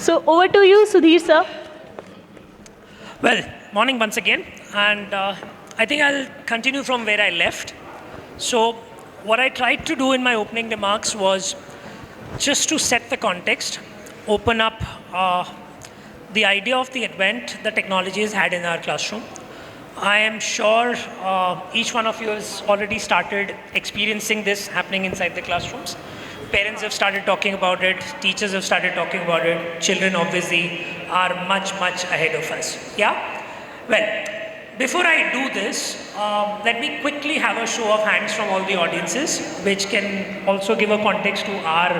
So over to you, Sudhir sir. Well, morning once again, and I think I'll continue from where I left. So what I tried to do in my opening remarks was just to set the context, open up the idea of the advent the technology has had in our classroom. I am sure each one of you has already started experiencing this happening inside the classrooms. Parents have started talking about it, teachers have started talking about it, children obviously are much, much ahead of us. Yeah? Well, before I do this, let me quickly have a show of hands from all the audiences, which can also give a context to our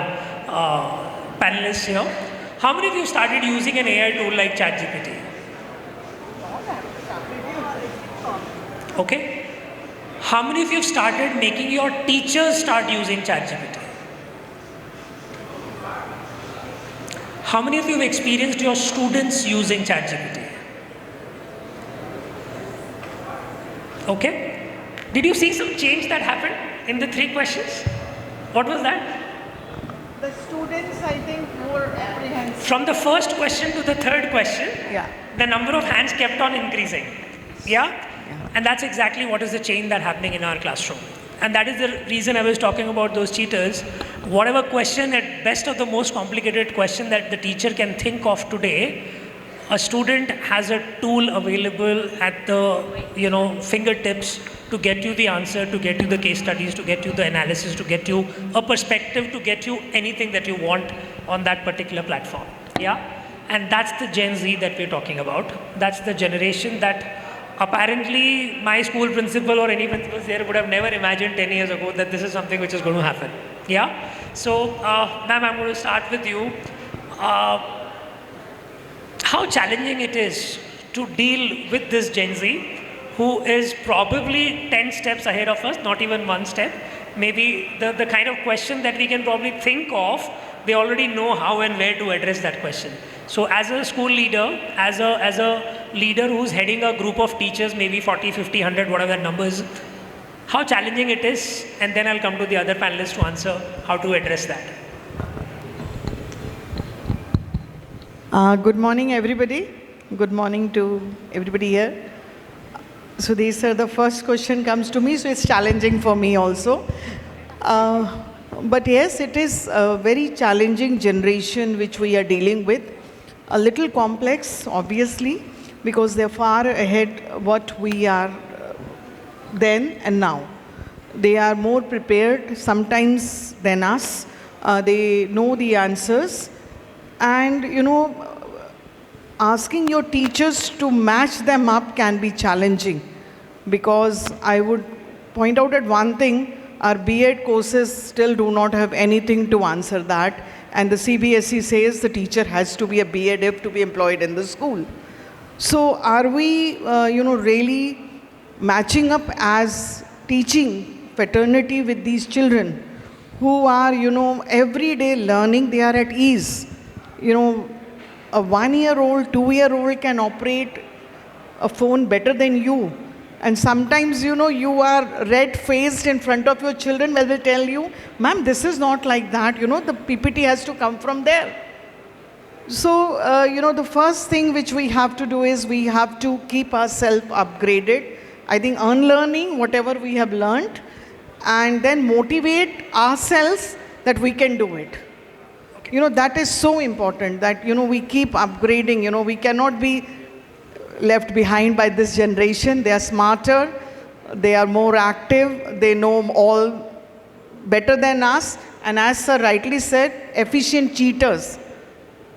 panelists here. How many of you started using an AI tool like ChatGPT? Okay. How many of you have started making your teachers start using ChatGPT? How many of you have experienced your students using ChatGPT? Okay. Did you see some change that happened in the 3 questions? What was that? The students, I think, more apprehensive. From the first question to the third question, the number of hands kept on increasing. Yeah? And that's exactly what is the change that's happening in our classroom. And that is the reason I was talking about those cheaters. Whatever question, at best of the most complicated question that the teacher can think of today, a student has a tool available at the fingertips to get you the answer, to get you the case studies, to get you the analysis, to get you a perspective, to get you anything that you want on that particular platform. Yeah? And that's the Gen Z that we're talking about. That's the generation that apparently my school principal or any principals there would have never imagined 10 years ago that this is something which is going to happen. Yeah? So, ma'am, I'm going to start with you. How challenging it is to deal with this Gen Z who is probably 10 steps ahead of us, not even 1 step. Maybe the kind of question that we can probably think of, they already know how and where to address that question. So as a school leader, as a leader who's heading a group of teachers, maybe 40, 50, 100, whatever that number is, how challenging it is, and then I'll come to the other panelists to answer how to address that. Good morning, everybody. Good morning to everybody here. So these are the first question comes to me, so it's challenging for me also. But yes, it is a very challenging generation which we are dealing with. A little complex, obviously, because they're far ahead what we are then and now. They are more prepared sometimes than us. They know the answers. And, asking your teachers to match them up can be challenging, because I would point out at one thing, our B.Ed courses still do not have anything to answer that. And the CBSE says the teacher has to be a B.Ed if to be employed in the school. So are we, really matching up as teaching fraternity with these children who are, every day learning, they are at ease. A 1-year-old, 2-year-old can operate a phone better than you. And sometimes, you are red-faced in front of your children where they tell you, ma'am, this is not like that. The PPT has to come from there. So, the first thing which we have to do is we have to keep ourselves upgraded. I think unlearning whatever we have learned, and then motivate ourselves that we can do it. That is so important that, we keep upgrading. We cannot be left behind by this generation. They are smarter, they are more active, they know all better than us, and as sir rightly said, efficient cheaters.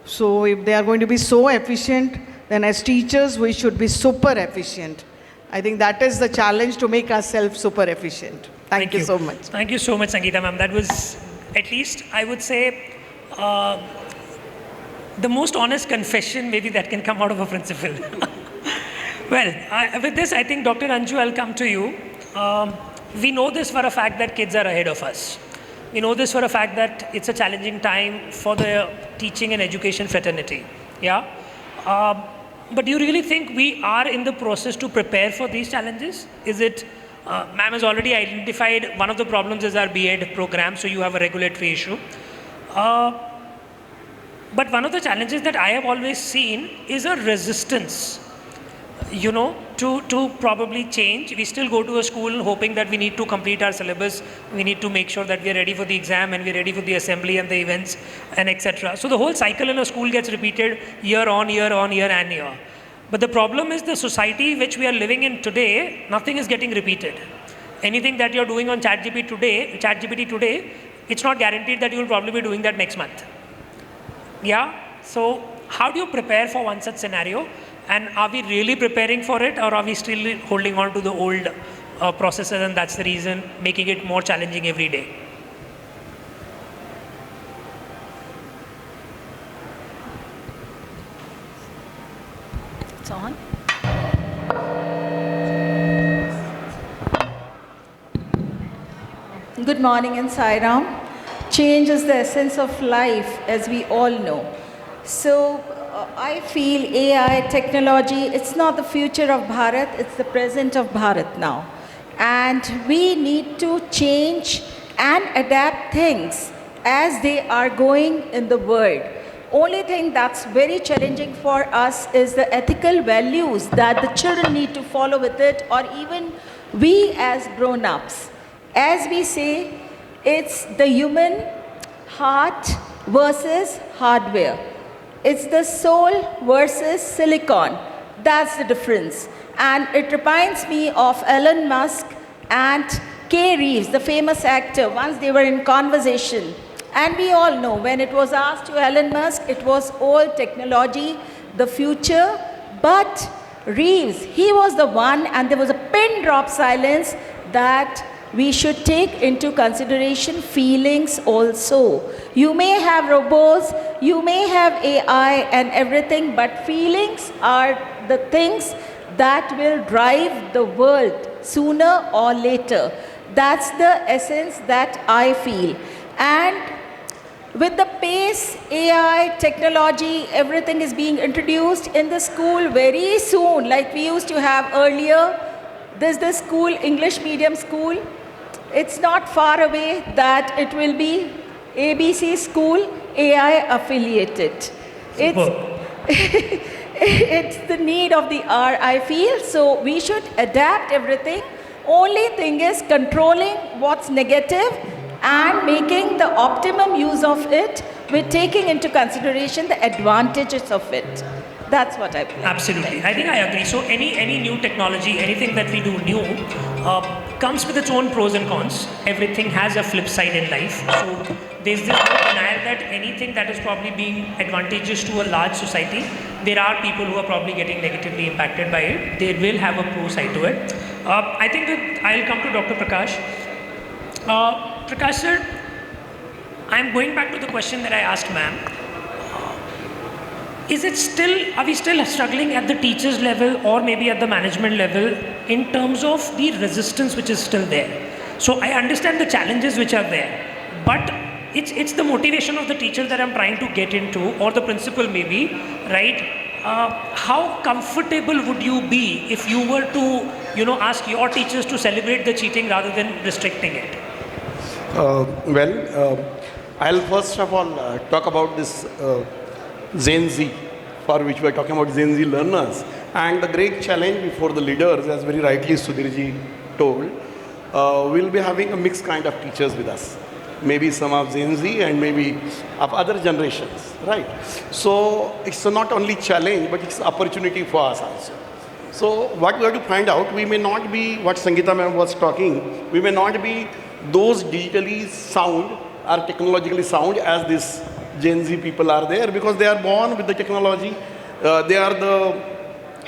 So if they are going to be so efficient, then as teachers we should be super efficient. I think that is the challenge, to make ourselves super efficient. Thank you so much. Thank you so much, Sangeeta ma'am. That was, at least I would say, the most honest confession maybe that can come out of a principal. Well, with this, I think, Dr. Anju, I'll come to you. We know this for a fact that kids are ahead of us. We know this for a fact that it's a challenging time for the teaching and education fraternity. Yeah? But do you really think we are in the process to prepare for these challenges? Is it, ma'am has already identified one of the problems is our B.Ed program, so you have a regulatory issue. But one of the challenges that I have always seen is a resistance, to probably change. We still go to a school hoping that we need to complete our syllabus, we need to make sure that we are ready for the exam and we're ready for the assembly and the events and etc. So the whole cycle in a school gets repeated year on year on year and year. But the problem is the society which we are living in today, nothing is getting repeated. Anything that you're doing on ChatGPT today, it's not guaranteed that you will probably be doing that next month. Yeah, so how do you prepare for one such scenario? And are we really preparing for it, or are we still holding on to the old processes, and that's the reason making it more challenging every day? It's on. Good morning and Sairam. Change is the essence of life, as we all know. So I feel AI, technology, it's not the future of Bharat, it's the present of Bharat now. And we need to change and adapt things as they are going in the world. Only thing that's very challenging for us is the ethical values that the children need to follow with it, or even we as grown-ups. As we say, it's the human heart versus hardware. It's the soul versus silicon. That's the difference. And it reminds me of Elon Musk and Kay Reeves, the famous actor. Once they were in conversation. And we all know when it was asked to Elon Musk, it was all technology, the future. But Reeves, he was the one, and there was a pin drop silence that we should take into consideration feelings also. You may have robots, you may have AI and everything, but feelings are the things that will drive the world sooner or later. That's the essence that I feel. And with the pace, AI, technology, everything is being introduced in the school very soon, like we used to have earlier. There's the school, English medium school. It's not far away that it will be ABC school, AI affiliated. It's the need of the hour, I feel. So we should adapt everything. Only thing is controlling what's negative and making the optimum use of it with taking into consideration the advantages of it. That's what I believe. Absolutely. I think I agree. So any new technology, anything that we do new, comes with its own pros and cons. Everything has a flip side in life. So there's this no denial that anything that is probably being advantageous to a large society, there are people who are probably getting negatively impacted by it. They will have a pro side to it. I think that I'll come to Dr. Prakash. Prakash sir, I'm going back to the question that I asked ma'am. Are we still struggling at the teachers level or maybe at the management level in terms of the resistance which is still there? So I understand the challenges which are there, but it's the motivation of the teacher that I'm trying to get into, or the principal maybe, right? How comfortable would you be if you were to, ask your teachers to celebrate the cheating rather than restricting it? I'll first of all talk about this Gen Z, for which we are talking about Gen Z learners, and the great challenge before the leaders, as very rightly Sudhirji told, we'll be having a mixed kind of teachers with us. Maybe some of Gen Z and maybe of other generations, right? So it's not only challenge, but it's opportunity for us also. So what we have to find out, we may not be, what Sangeeta ma'am was talking, we may not be those digitally sound or technologically sound as this Gen Z people are there, because they are born with the technology. They are the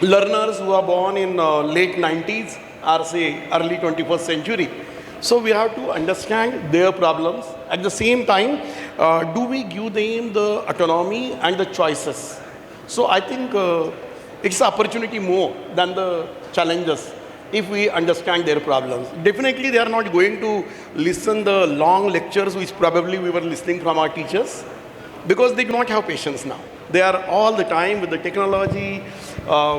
learners who are born in late 90s or say early 21st century. So we have to understand their problems. At the same time, do we give them the autonomy and the choices? So I think it's opportunity more than the challenges if we understand their problems. Definitely they are not going to listen the long lectures which probably we were listening from our teachers, because they do not have patience now. They are all the time with the technology,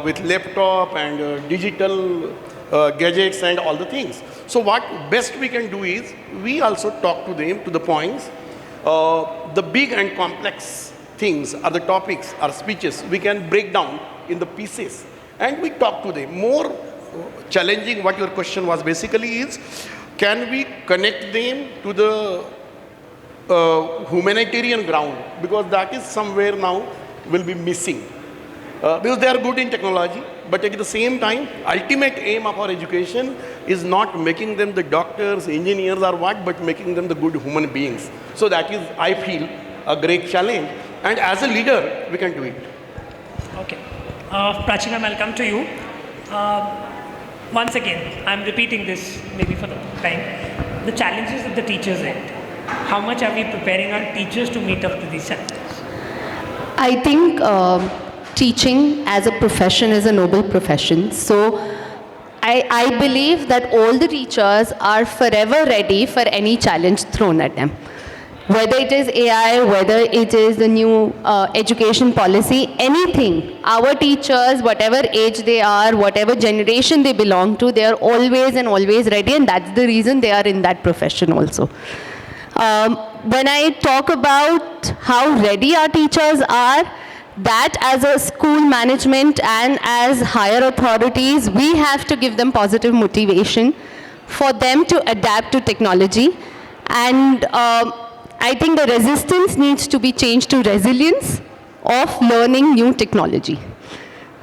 with laptop and digital gadgets and all the things. So what best we can do is, we also talk to them to the points, the big and complex things or the topics or speeches, we can break down in the pieces and we talk to them. More challenging, what your question was basically is, can we connect them to the humanitarian ground? Because that is somewhere now will be missing. Because they are good in technology, but at the same time, ultimate aim of our education is not making them the doctors, engineers or what, but making them the good human beings. So that is, I feel, a great challenge. And as a leader, we can do it. Okay. Prachi ma'am, I'll come to you. Once again, I'm repeating this maybe for the time. The challenges at the teachers' end. How much are we preparing our teachers to meet up to these challenges? I think teaching as a profession is a noble profession. So I believe that all the teachers are forever ready for any challenge thrown at them. Whether it is AI, whether it is the new education policy, anything. Our teachers, whatever age they are, whatever generation they belong to, they are always and always ready, and that's the reason they are in that profession also. When I talk about how ready our teachers are, that as a school management and as higher authorities, we have to give them positive motivation for them to adapt to technology. And I think the resistance needs to be changed to resilience of learning new technology.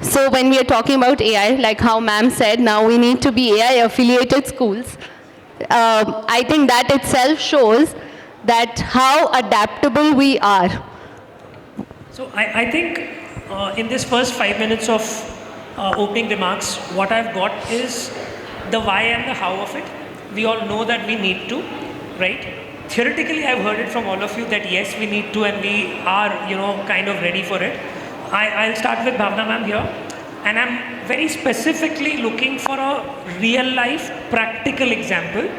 So when we are talking about AI, like how ma'am said, now we need to be AI affiliated schools. I think that itself shows that how adaptable we are. So I think in this first 5 minutes of opening remarks, what I've got is the why and the how of it. We all know that we need to, right? Theoretically, I've heard it from all of you that yes, we need to, and we are, kind of ready for it. I'll start with Bhavna ma'am here, and I'm very specifically looking for a real life practical example.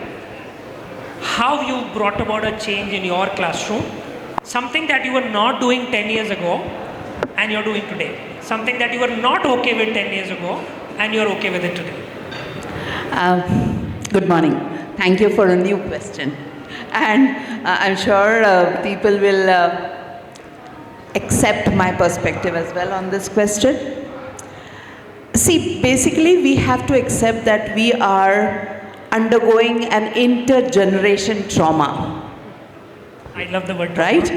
How you brought about a change in your classroom, something that you were not doing 10 years ago and you're doing today. Something that you were not okay with 10 years ago and you're okay with it today. Good morning. Thank you for a new question. And I'm sure people will accept my perspective as well on this question. See, basically we have to accept that we are undergoing an intergeneration trauma. I love the word. Right?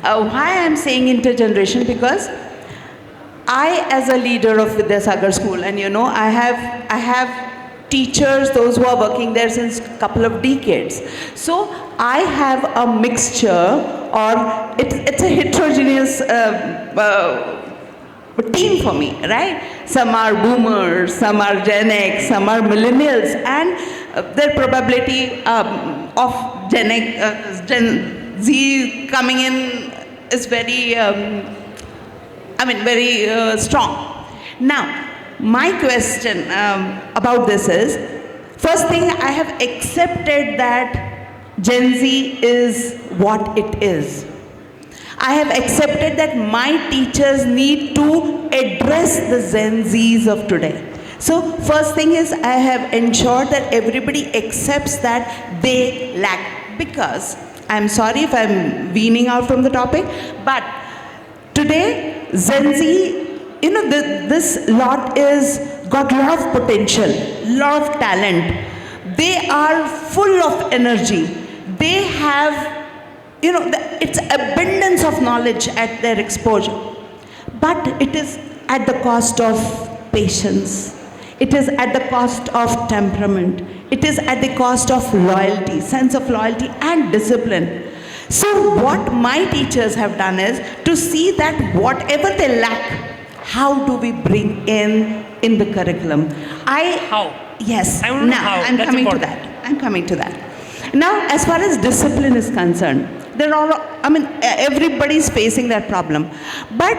Why I'm saying intergeneration? Because I, as a leader of Vidyasagar School, and I have teachers, those who are working there since a couple of decades. So I have a mixture, or it's a heterogeneous team for me, right? Some are boomers, some are Gen X, some are millennials, and their probability of Gen Z coming in is very, very strong. Now, my question about this is, first thing, I have accepted that Gen Z is what it is. I have accepted that my teachers need to address the Gen Zs of today. So first thing is, I have ensured that everybody accepts that they lack. Because, I'm sorry if I'm weaning out from the topic, but today, Gen Z, this lot is got a lot of potential, lot of talent. They are full of energy. They have, it's abundance of knowledge at their exposure. But it is at the cost of patience. It is at the cost of temperament. It is at the cost of loyalty, sense of loyalty and discipline. So what my teachers have done is to see that whatever they lack, how do we bring in the curriculum? How? Yes. I want to know how. I'm That's coming important. to that. I'm coming to that. Now, as far as discipline is concerned, everybody's facing that problem. But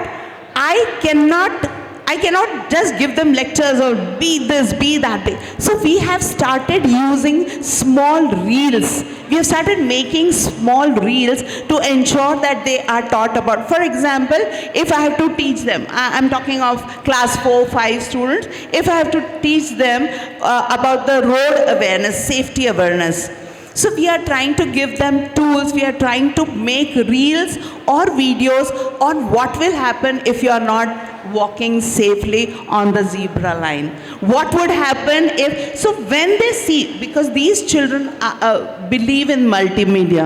I cannot just give them lectures or be this, be that. Be. So we have started using small reels. We have started making small reels to ensure that they are taught about. For example, if I have to teach them, I'm talking of class 4, 5 students, if I have to teach them about the road awareness, safety awareness. So we are trying to give them tools, we are trying to make reels or videos on what will happen if you are not walking safely on the zebra line. What would happen if, so when they see, because these children believe in multimedia,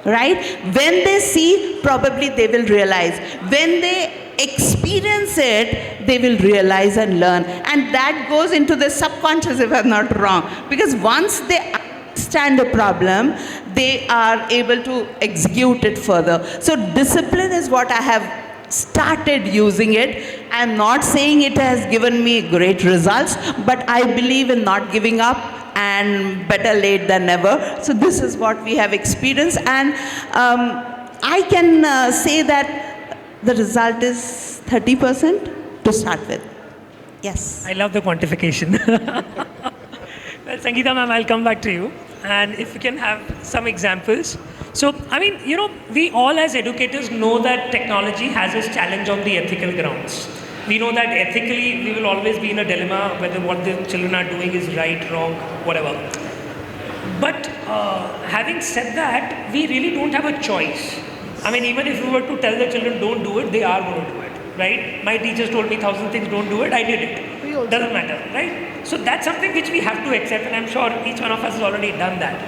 right? When they see, probably they will realize. When they experience it, they will realize and learn. And that goes into the subconscious, if I'm not wrong. Because once they understand the problem, they are able to execute it further. So discipline is what I have started using it. I'm not saying it has given me great results, but I believe in not giving up, and better late than never. So this is what we have experienced, and I can say that the result is 30% to start with. Yes. I love the quantification. Well, Sangeeta ma'am, I'll come back to you. And if we can have some examples. So, I mean, you know, we all as educators know that technology has its challenge on the ethical grounds. We know that ethically we will always be in a dilemma whether what the children are doing is right, wrong, whatever. But having said that, we really don't have a choice. I mean, even if we were to tell the children don't do it, they are going to do it, right? My teachers told me 1,000 things, don't do it, I did it. Doesn't matter, right? So that's something which we have to accept, and I'm sure each one of us has already done that.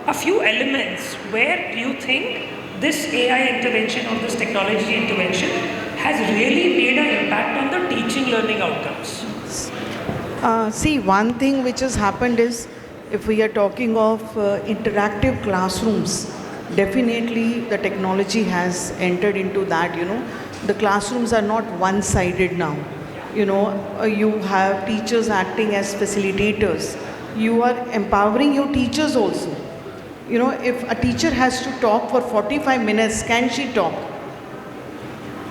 A few elements where do you think this AI intervention or this technology intervention has really made an impact on the teaching learning outcomes? See, one thing which has happened is, if we are talking of interactive classrooms, definitely the technology has entered into that, you know. The classrooms are not one-sided now. You know, you have teachers acting as facilitators. You are empowering your teachers also. You know, if a teacher has to talk for 45 minutes, can she talk?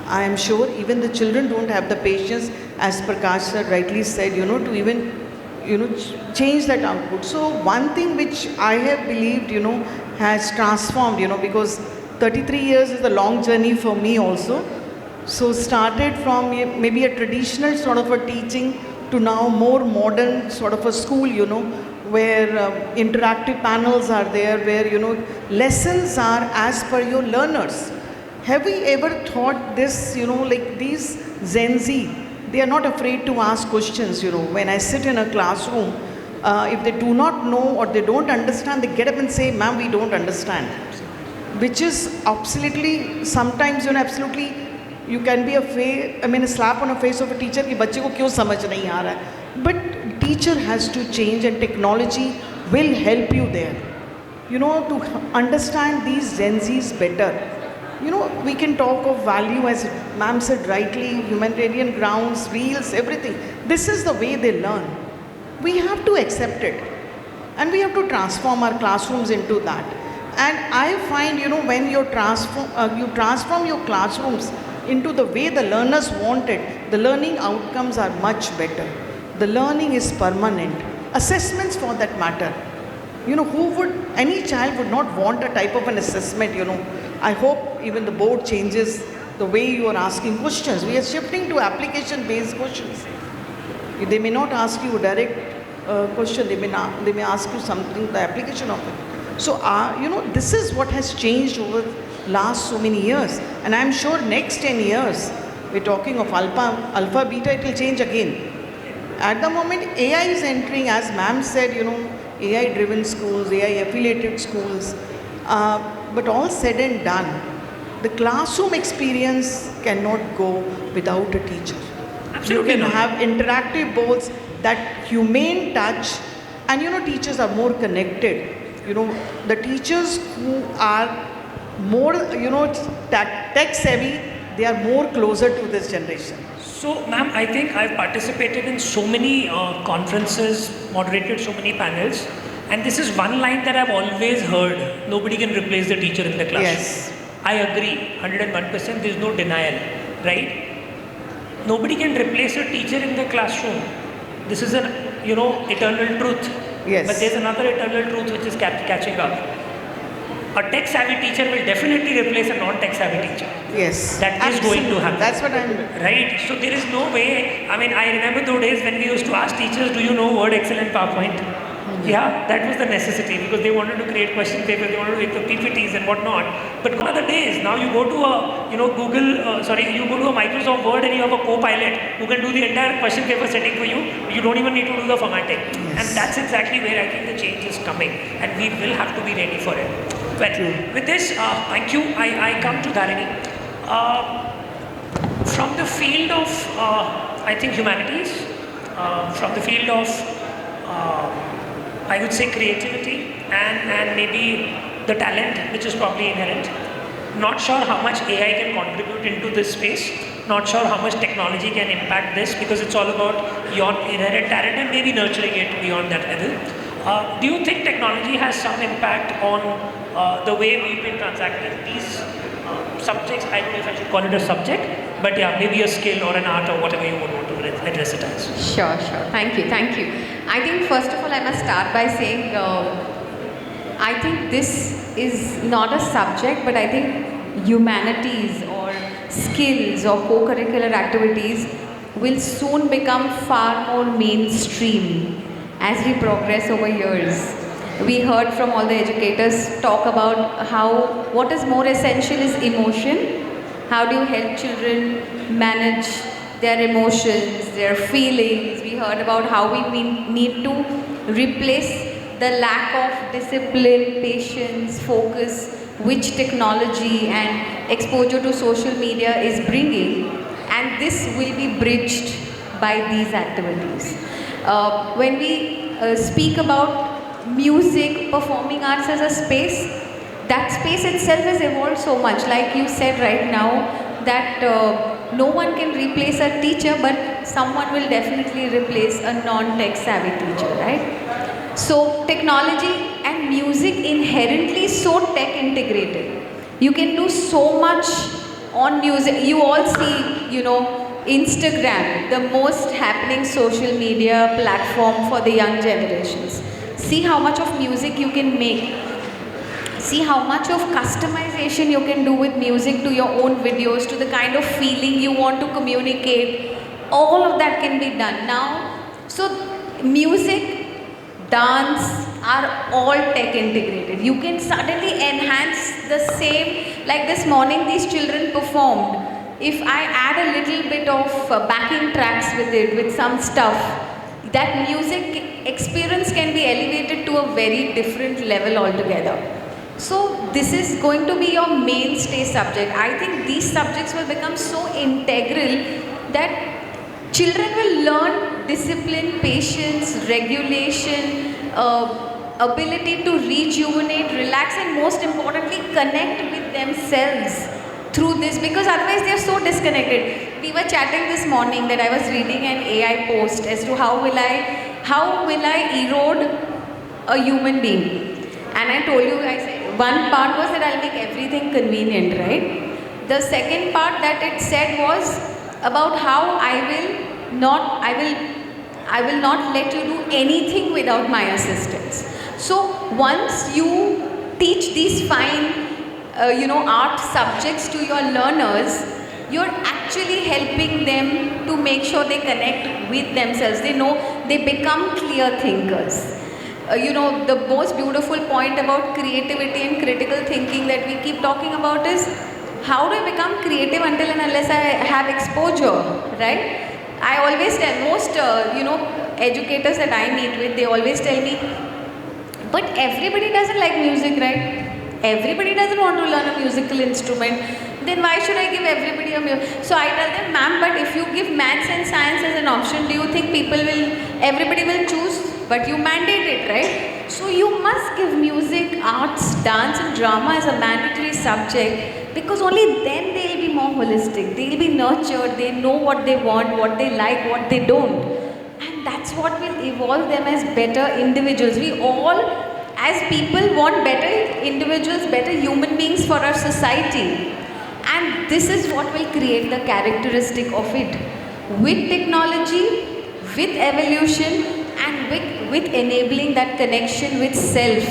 I am sure even the children don't have the patience, as Prakash sir rightly said, you know, to even, you know, change that output. So one thing which I have believed, you know, has transformed, you know, because 33 years is a long journey for me also. So started from maybe a traditional sort of a teaching to now more modern sort of a school, you know, where interactive panels are there, where, you know, lessons are as per your learners. Have we ever thought this, you know, like these Gen Z, they are not afraid to ask questions, you know. When I sit in a classroom, if they do not know or they don't understand, they get up and say, ma'am, we don't understand. Which is absolutely, sometimes, you know, absolutely, you can be a slap on the face of a teacher कि बच्चे को क्यों समझ नहीं आ रहा है. But teacher has to change, and technology will help you there. You know, to understand these Gen Zs better. You know, we can talk of value, as ma'am said rightly, humanitarian grounds, reels, everything. This is the way they learn. We have to accept it. And we have to transform our classrooms into that. And I find, you know, when you transform your classrooms into the way the learners want it, the learning outcomes are much better. The learning is permanent. Assessments for that matter. You know, any child would not want a type of an assessment, you know. I hope even the board changes the way you are asking questions. We are shifting to application-based questions. They may not ask you a direct question, they may ask you something, the application of it. So, you know, this is what has changed over last so many years, and I'm sure next 10 years, we're talking of alpha, beta, it will change again. At the moment, AI is entering, as ma'am said, you know, AI-driven schools, AI-affiliated schools, but all said and done, the classroom experience cannot go without a teacher. Absolutely. You can have interactive boards, that humane touch, and you know, teachers are more connected. You know, the teachers who are more, you know, tech savvy, they are more closer to this generation. So, ma'am, I think I've participated in so many conferences, moderated so many panels, and this is one line that I've always heard: nobody can replace the teacher in the classroom. Yes. I agree, 101%. There's no denial, right? Nobody can replace a teacher in the classroom. This is an, you know, eternal truth. Yes. But there's another eternal truth which is catching up. A tech-savvy teacher will definitely replace a non-tech-savvy teacher. Yes. That is going to happen. That's what I'm... Right. So there is no way. I mean, I remember those days when we used to ask teachers, do you know Word, Excel and PowerPoint? Yeah, that was the necessity because they wanted to create question papers, they wanted to make the PPTs and whatnot. But gone are the days. Now you go to a, you go to a Microsoft Word and you have a co-pilot who can do the entire question paper setting for you. You don't even need to do the formatting. Yes. And that's exactly where I think the change is coming, and we will have to be ready for it. Well, with this, thank you. I come to Dharini. From the field of, I think, humanities, from the field of, I would say, creativity and maybe the talent which is probably inherent. Not sure how much AI can contribute into this space. Not sure how much technology can impact this because it's all about your inherent talent and maybe nurturing it beyond that level. Do you think technology has some impact on the way we've been transacting these subjects? I don't know if I should call it a subject, but yeah, maybe a skill or an art or whatever you would want to address it as. Sure. Thank you. I think first of all I must start by saying I think this is not a subject, but I think humanities or skills or co-curricular activities will soon become far more mainstream as we progress over years. We heard from all the educators talk about how what is more essential is emotion. How do you help children manage their emotions, their feelings? We heard about how we need to replace the lack of discipline, patience, focus, which technology and exposure to social media is bringing, and this will be bridged by these activities. When we speak about music, performing arts as a space, that space itself has evolved so much. Like you said right now, that no one can replace a teacher, but someone will definitely replace a non-tech savvy teacher, right? So technology and music inherently so tech integrated. You can do so much on music. You all see, Instagram, the most happening social media platform for the young generations. See how much of music you can make. See how much of customization you can do with music to your own videos, to the kind of feeling you want to communicate. All of that can be done now. So music, dance are all tech integrated. You can suddenly enhance the same, like this morning these children performed. If I add a little bit of backing tracks with it, with some stuff, that music experience can be elevated to a very different level altogether. So this is going to be your mainstay subject. I think these subjects will become so integral that children will learn discipline, patience, regulation, ability to rejuvenate, relax, and most importantly connect with themselves through this, because otherwise they are so disconnected. We were chatting this morning that I was reading an AI post as to how will I erode a human being. And I told you, I said, one part was that I'll make everything convenient, right? The second part that it said was about how I will not let you do anything without my assistance. So once you teach these fine, art subjects to your learners, you're actually helping them to make sure they connect with themselves. They become clear thinkers. The most beautiful point about creativity and critical thinking that we keep talking about is how do I become creative until and unless I have exposure, right? I always tell most, educators that I meet with, they always tell me, but everybody doesn't like music, right? Everybody doesn't want to learn a musical instrument. Then why should I give everybody a music? So I tell them, ma'am, but if you give maths and science as an option, do you think everybody will choose? But you mandate it, right? So you must give music, arts, dance and drama as a mandatory subject, because only then they will be more holistic. They will be nurtured. They know what they want, what they like, what they don't. And that's what will evolve them as better individuals. We all, as people, want better individuals, better human beings for our society. And this is what will create the characteristic of it. With technology, with evolution, and with enabling that connection with self,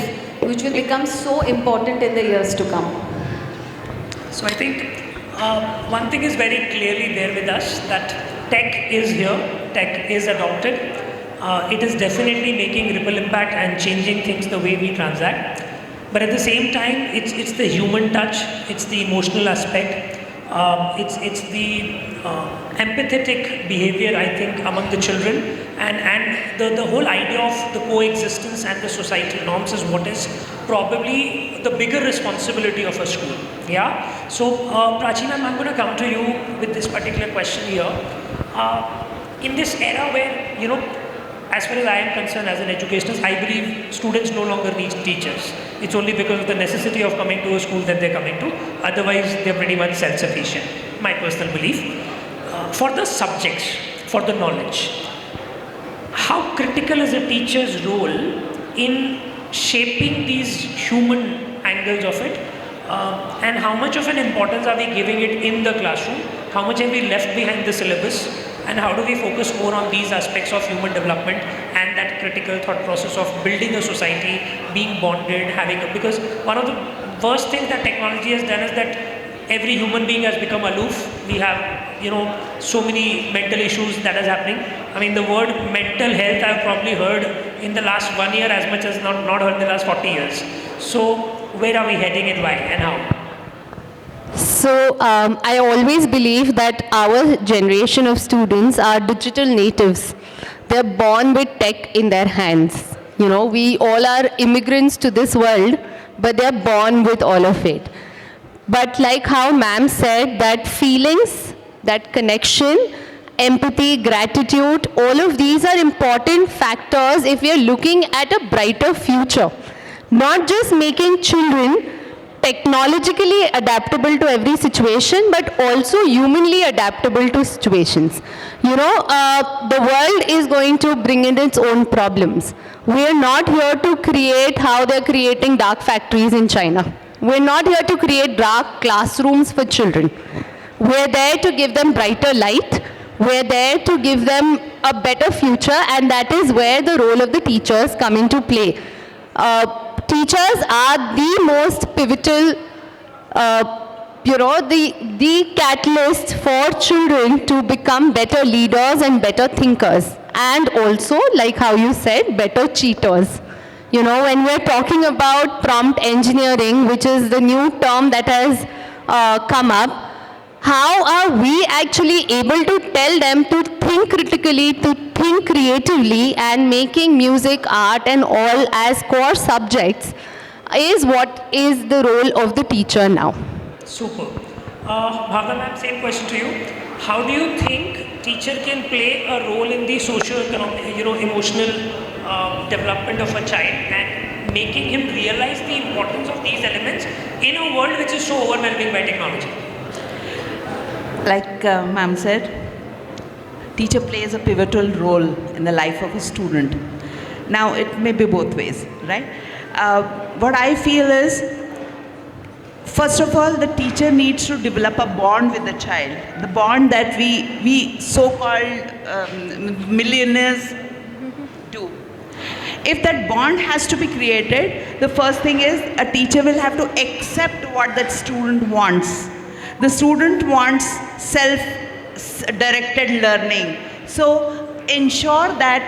which will become so important in the years to come. So I think one thing is very clearly there with us, that tech is here, tech is adopted. It is definitely making ripple impact and changing things the way we transact. But at the same time, it's the human touch, it's the emotional aspect, it's the empathetic behavior, I think, among the children, and the whole idea of the coexistence and the societal norms is what is probably the bigger responsibility of a school. Yeah. So, Prachi ma'am, I'm going to come to you with this particular question here. In this era where, you know, as far as I am concerned as an educationist, I believe students no longer need teachers. It's only because of the necessity of coming to a school that they're coming to. Otherwise, they're pretty much self-sufficient, my personal belief. For the subjects, for the knowledge, how critical is a teacher's role in shaping these human angles of it? And how much of an importance are we giving it in the classroom? How much have we left behind the syllabus? And how do we focus more on these aspects of human development and that critical thought process of building a society, being bonded, because one of the worst things that technology has done is that every human being has become aloof. We have, you know, so many mental issues that is happening. I mean, the word mental health I've probably heard in the last 1 year as much as not heard in the last 40 years. So where are we heading and why and how? So I always believe that our generation of students are digital natives. They're born with tech in their hands. You know, we all are immigrants to this world, but they're born with all of it. But like how ma'am said, that feelings, that connection, empathy, gratitude, all of these are important factors if we are looking at a brighter future. Not just making children technologically adaptable to every situation, but also humanly adaptable to situations. You know, the world is going to bring in its own problems. We are not here to create how they're creating dark factories in China. We're not here to create dark classrooms for children. We're there to give them brighter light. We're there to give them a better future, and that is where the role of the teachers come into play. Teachers are the most pivotal, the catalyst for children to become better leaders and better thinkers. And also, like how you said, better cheaters. You know, when we're talking about prompt engineering, which is the new term that has come up, how are we actually able to tell them to think critically, to think creatively, and making music, art and all as core subjects is what is the role of the teacher now. Super. Bhavna ma'am, same question to you. How do you think teacher can play a role in the socio-economic, emotional development of a child and making him realize the importance of these elements in a world which is so overwhelming by technology? Like ma'am said, teacher plays a pivotal role in the life of a student. Now, it may be both ways, right? What I feel is, first of all, the teacher needs to develop a bond with the child. The bond that we so-called millionaires do. If that bond has to be created, the first thing is a teacher will have to accept what that student wants. The student wants self-directed learning. So ensure that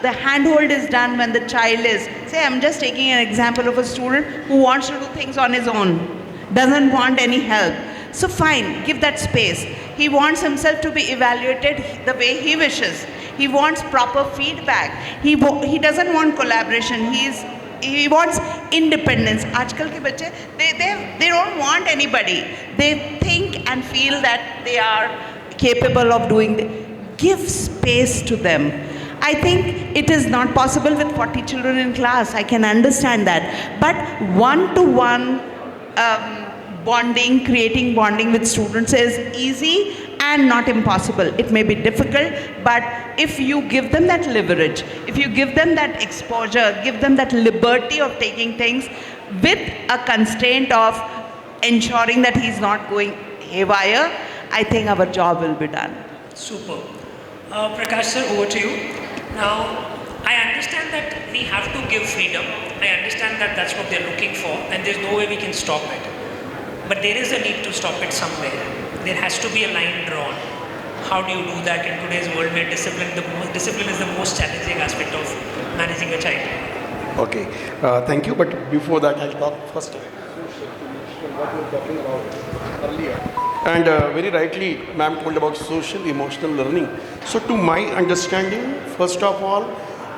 the handhold is done when the child is, say I'm just taking an example of a student who wants to do things on his own, doesn't want any help. So fine, give that space. He wants himself to be evaluated the way he wishes. He wants proper feedback. He doesn't want collaboration. He wants independence. Aajkal ke bachche, they don't want anybody. They think and feel that they are capable of doing. Give space to them. I think it is not possible with 40 children in class. I can understand that. But one-to-one bonding, creating bonding with students is easy and not impossible. It may be difficult, but if you give them that leverage, if you give them that exposure, give them that liberty of taking things with a constraint of ensuring that he's not going haywire, I think our job will be done. Super. Prakash sir, over to you. Now, I understand that we have to give freedom. I understand that that's what they're looking for, and there's no way we can stop it. But there is a need to stop it somewhere. There has to be a line drawn. how do you do that in today's world where discipline is the most challenging aspect of managing a child? Okay, thank you. But before that, I'll talk first what we were talking about earlier. And very rightly, ma'am told about social emotional learning. So to my understanding, first of all,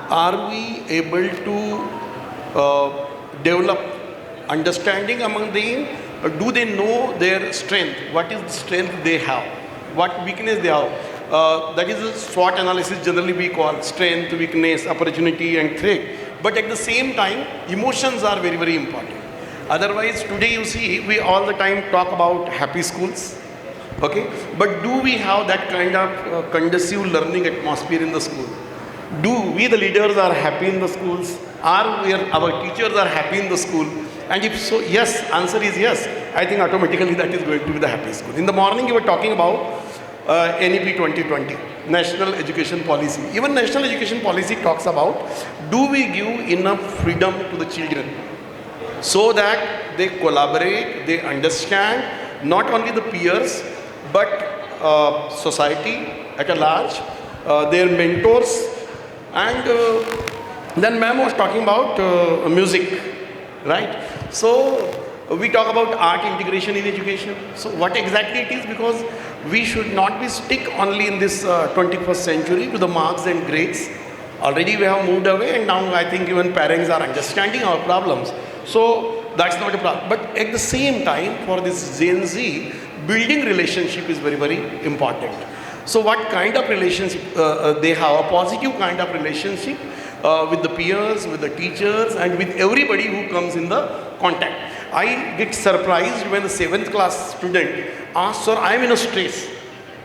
are we able to develop understanding among them? Do they know their strength? What is the strength they have? What weakness they have? That is a SWOT analysis generally we call strength, weakness, opportunity and threat. But at the same time, emotions are very, very important. Otherwise, today you see, we all the time talk about happy schools. Okay? But do we have that kind of conducive learning atmosphere in the school? Do we, the leaders, are happy in the schools? Are our teachers are happy in the school? And if so, yes, answer is yes. I think automatically that is going to be the happy school. In the morning, you were talking about NEP 2020, National Education Policy. Even National Education Policy talks about, do we give enough freedom to the children so that they collaborate, they understand not only the peers, but society at a large, their mentors, and then ma'am was talking about music, right? So we talk about art integration in education. So what exactly it is, because we should not be stick only in this 21st century to the marks and grades. Already we have moved away, and now I think even parents are understanding our problems. So that's not a problem. But at the same time, for this Gen Z, building relationship is very, very important. So what kind of relationship they have, a positive kind of relationship with the peers, with the teachers, and with everybody who comes in the contact. I get surprised when the 7th class student asks, sir, I am in a stress.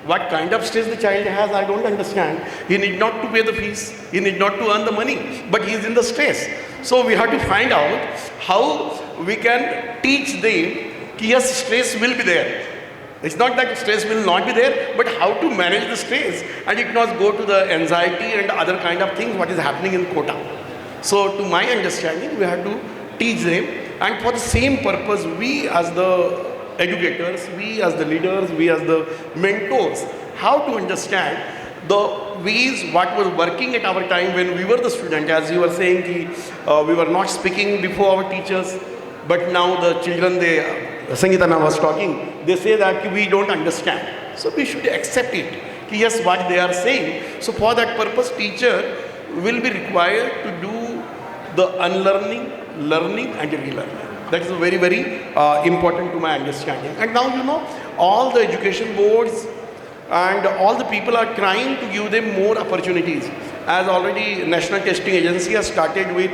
What kind of stress the child has, I don't understand. He need not to pay the fees, he need not to earn the money, but he is in the stress. So we have to find out how we can teach them, yes, stress will be there. It's not that stress will not be there, but how to manage the stress and it not go to the anxiety and other kind of things what is happening in quota. So to my understanding, we have to teach them, and for the same purpose, we as the educators, we as the leaders, we as the mentors, how to understand the ways what was working at our time when we were the student. As you were saying, we were not speaking before our teachers, but now the children, Sangeeta ma'am was talking, they say that we don't understand. So we should accept it. Yes, what they are saying. So for that purpose, teacher will be required to do the unlearning, learning and relearning. That is very, very important to my understanding. And now, you know, all the education boards and all the people are trying to give them more opportunities. As already National Testing Agency has started with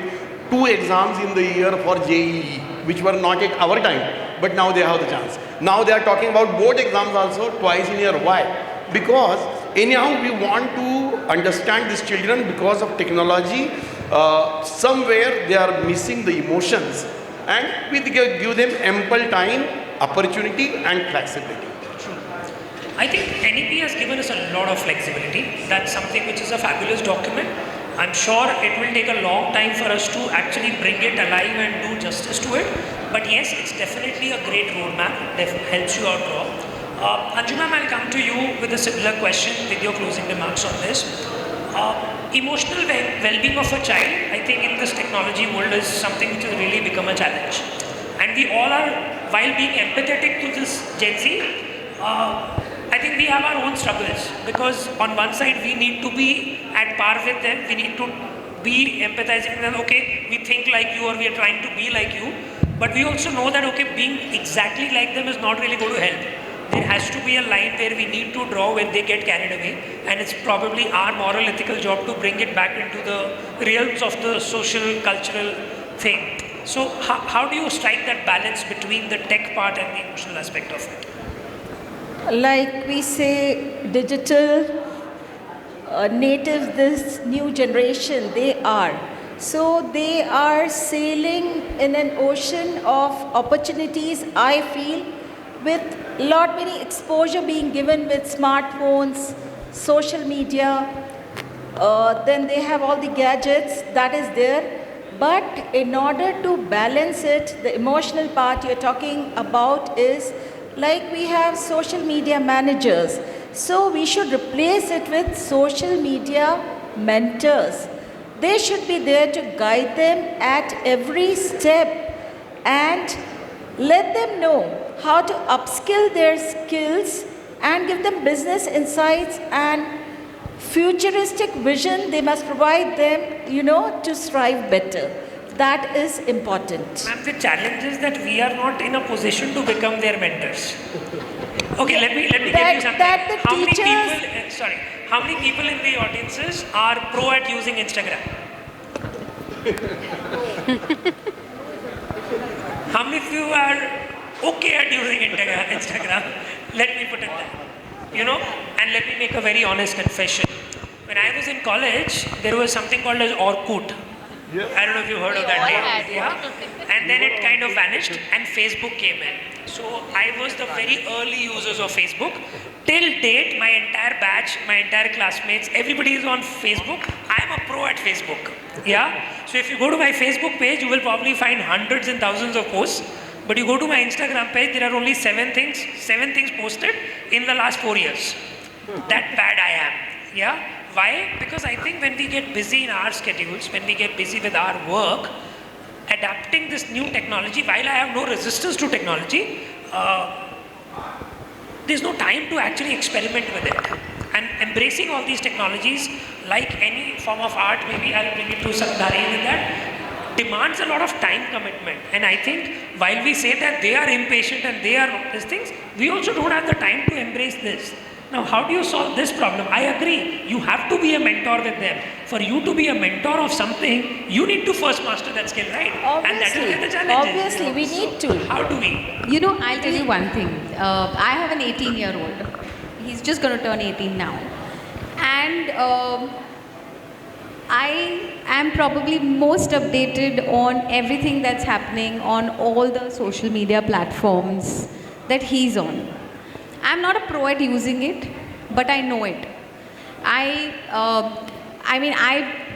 2 exams in the year for JEE, which were not at our time, but now they have the chance. Now they are talking about board exams also twice in a year. Why? Because anyhow we want to understand these children because of technology. Somewhere they are missing the emotions, and we give them ample time, opportunity and flexibility. True. I think NEP has given us a lot of flexibility. That's something which is a fabulous document. I'm sure it will take a long time for us to actually bring it alive and do justice to it. But yes, it's definitely a great roadmap that helps you out draw. Anju ma'am, I'll come to you with a similar question with your closing remarks on this. Emotional well-being of a child, I think in this technology world is something which has really become a challenge. And we all are, while being empathetic to this Gen Z, I think we have our own struggles, because on one side we need to be at par with them, we need to be empathizing with them. Okay, we think like you or we are trying to be like you, but we also know that okay, being exactly like them is not really going to help. There has to be a line where we need to draw when they get carried away, and it's probably our moral ethical job to bring it back into the realms of the social cultural thing. So how do you strike that balance between the tech part and the emotional aspect of it? Like we say, digital natives, this new generation, they are. So they are sailing in an ocean of opportunities, I feel, with lot many exposure being given with smartphones, social media, then they have all the gadgets, that is there. But in order to balance it, the emotional part you're talking about is like we have social media managers. So we should replace it with social media mentors. They should be there to guide them at every step and let them know how to upskill their skills and give them business insights and futuristic vision. They must provide them, to strive better. That is important. Ma'am, the challenge is that we are not in a position to become their mentors. Okay, let me give you something. How many people in the audiences are pro at using Instagram? How many of you are okay at using Instagram? Let me put it that. And let me make a very honest confession. When I was in college, there was something called as Orkut. Yeah. I don't know if you heard of that name. Yeah. And then it kind of vanished and Facebook came in. So I was the very early users of Facebook. Till date, my entire batch, my entire classmates, everybody is on Facebook. I'm a pro at Facebook. Yeah. So if you go to my Facebook page, you will probably find hundreds and thousands of posts. But you go to my Instagram page, there are only 7 things posted in the last 4 years. That bad I am. Yeah. Why? Because I think when we get busy in our schedules, when we get busy with our work, adapting this new technology, while I have no resistance to technology, there's no time to actually experiment with it. And embracing all these technologies, like any form of art, maybe I'll bring it to Sudhir with that, demands a lot of time commitment. And I think while we say that they are impatient and they are these things, we also don't have the time to embrace this. Now, how do you solve this problem? I agree, you have to be a mentor with them. For you to be a mentor of something, you need to first master that skill, right? Obviously, and that is where the challenge is. Obviously, we need to. How do we? I'll tell you one thing. I have an 18-year-old. He's just going to turn 18 now. And I am probably most updated on everything that's happening on all the social media platforms that he's on. I'm not a pro at using it, but I know it.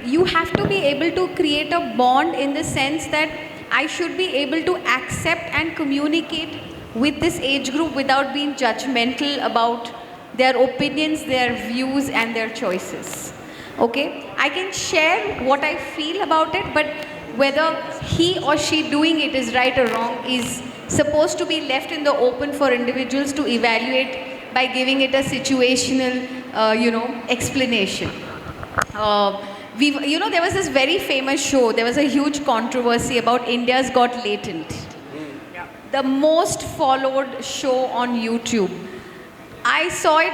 You have to be able to create a bond in the sense that I should be able to accept and communicate with this age group without being judgmental about their opinions, their views, and their choices. Okay? I can share what I feel about it, but whether he or she doing it is right or wrong is supposed to be left in the open for individuals to evaluate by giving it a situational, explanation. There was this very famous show. There was a huge controversy about India's Got Latent. The most followed show on YouTube. I saw it,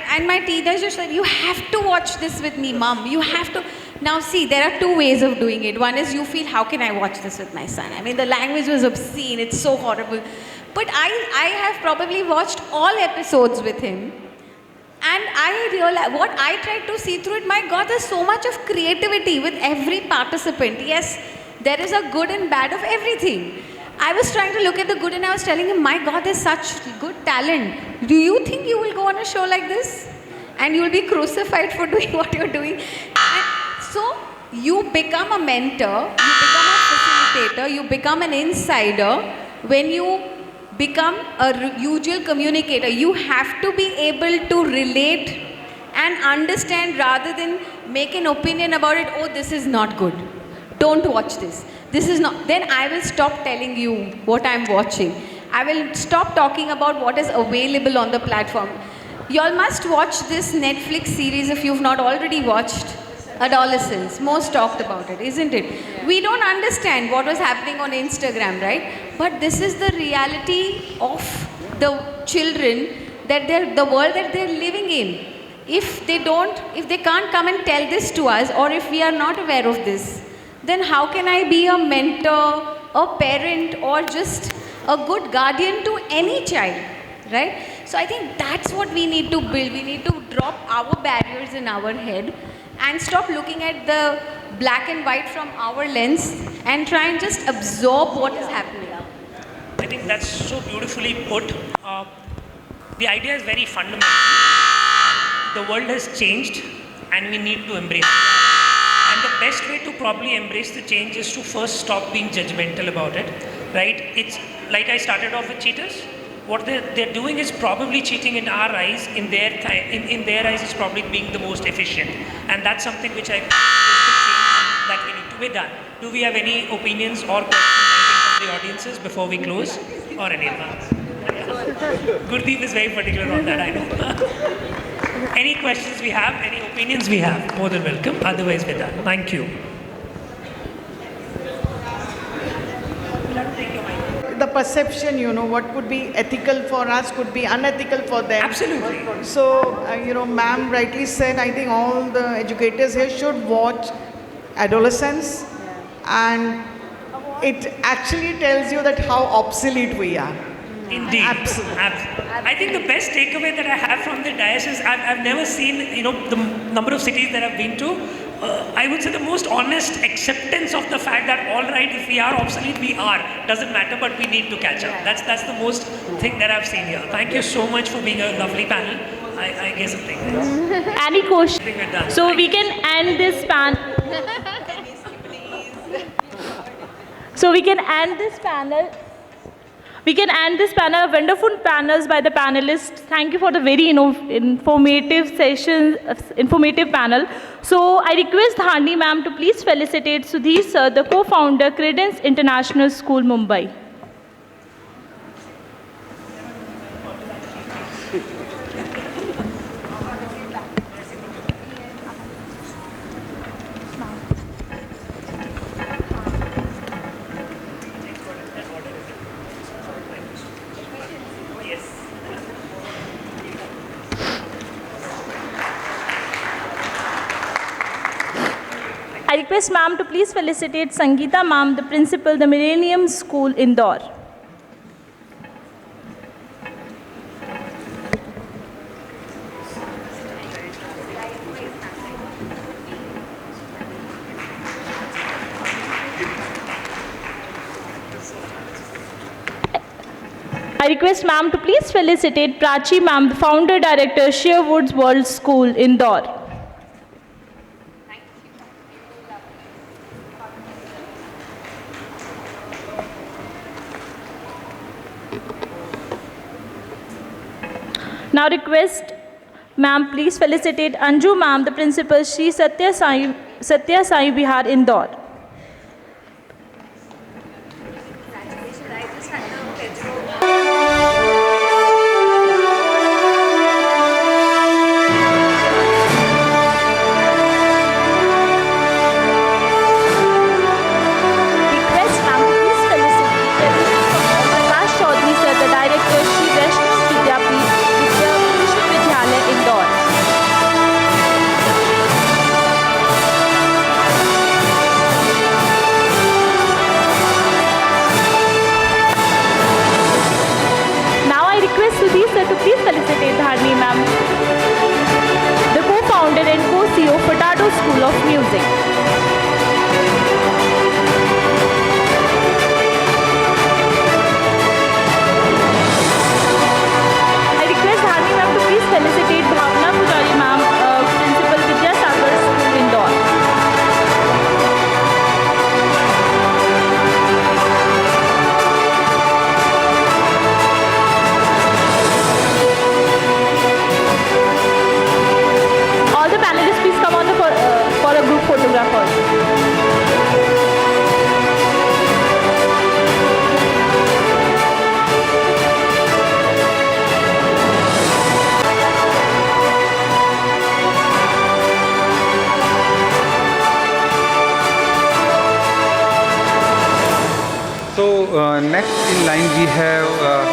and my teenager said, "You have to watch this with me, Mom. You have to." Now see, there are 2 ways of doing it. One is you feel, how can I watch this with my son? I mean, the language was obscene. It's so horrible. But I have probably watched all episodes with him. And I realized, what I tried to see through it, my God, there's so much of creativity with every participant. Yes, there is a good and bad of everything. I was trying to look at the good and I was telling him, my God, there's such good talent. Do you think you will go on a show like this? And you will be crucified for doing what you're doing? And so you become a mentor, you become a facilitator, you become an insider. When you become a usual communicator, you have to be able to relate and understand rather than make an opinion about it. Oh, this is not good. Don't watch this. This is not. Then I will stop telling you what I'm watching. I will stop talking about what is available on the platform. You all must watch this Netflix series if you've not already watched. Adolescence, most talked about it, isn't it? We don't understand what was happening on Instagram, right? But this is the reality of the children, that the world that they're living in. If they can't come and tell this to us, or if we are not aware of this, then how can I be a mentor, a parent, or just a good guardian to any child, right? So I think that's what we need to build. We need to drop our barriers in our head and stop looking at the black and white from our lens and try and just absorb what is happening. I think that's so beautifully put. The idea is very fundamental. The world has changed and we need to embrace it. And the best way to probably embrace the change is to first stop being judgmental about it, right? It's like I started off with cheetahs. what they're doing is probably cheating in our eyes. In their eyes, it's probably being the most efficient, and that's something which I think is the change that we need to be done. Do we have any opinions or questions from the audiences before we close, or any advance? Gurdeep is very particular on that, I know. Any questions we have, any opinions we have, more than welcome. Otherwise, we're done. Thank you. The perception, what could be ethical for us could be unethical for them. Absolutely. So, ma'am rightly said, I think all the educators here should watch adolescence, and it actually tells you that how obsolete we are. Indeed. Absolutely. I think the best takeaway that I have from the diocese, I've never seen, the number of cities that I've been to, I would say the most honest acceptance of the fact that, all right, if we are obsolete, we are. Doesn't matter, but we need to catch up. That's the most thing that I've seen here. Thank you so much for being a lovely panel. I guess I'm taking this. Any question? I think we're done. So we can end this panel. So we can end this panel. We can end this panel, wonderful panels by the panelists. Thank you for the very informative session, informative panel. So I request Dhani ma'am to please felicitate Sudhir sir, the co-founder, Credence International School, Mumbai. I request ma'am to please felicitate Sangeeta ma'am, the principal, the Millennium School, Indore. I request ma'am to please felicitate Prachi ma'am, the founder director, Sherringwood World School, Indore. Now request ma'am please felicitate Anju ma'am, the principal, Shri Satya Sai Vihar, Indore. Sudhir sir to please felicitate Dhani ma'am, the co-founder and co-CEO of Potato School of Music. I request Dhani ma'am to please felicitate Bhavna Pujari ma'am, Principal Vidyasagar School, Indore. Please come on for a group photograph also. So next in line we have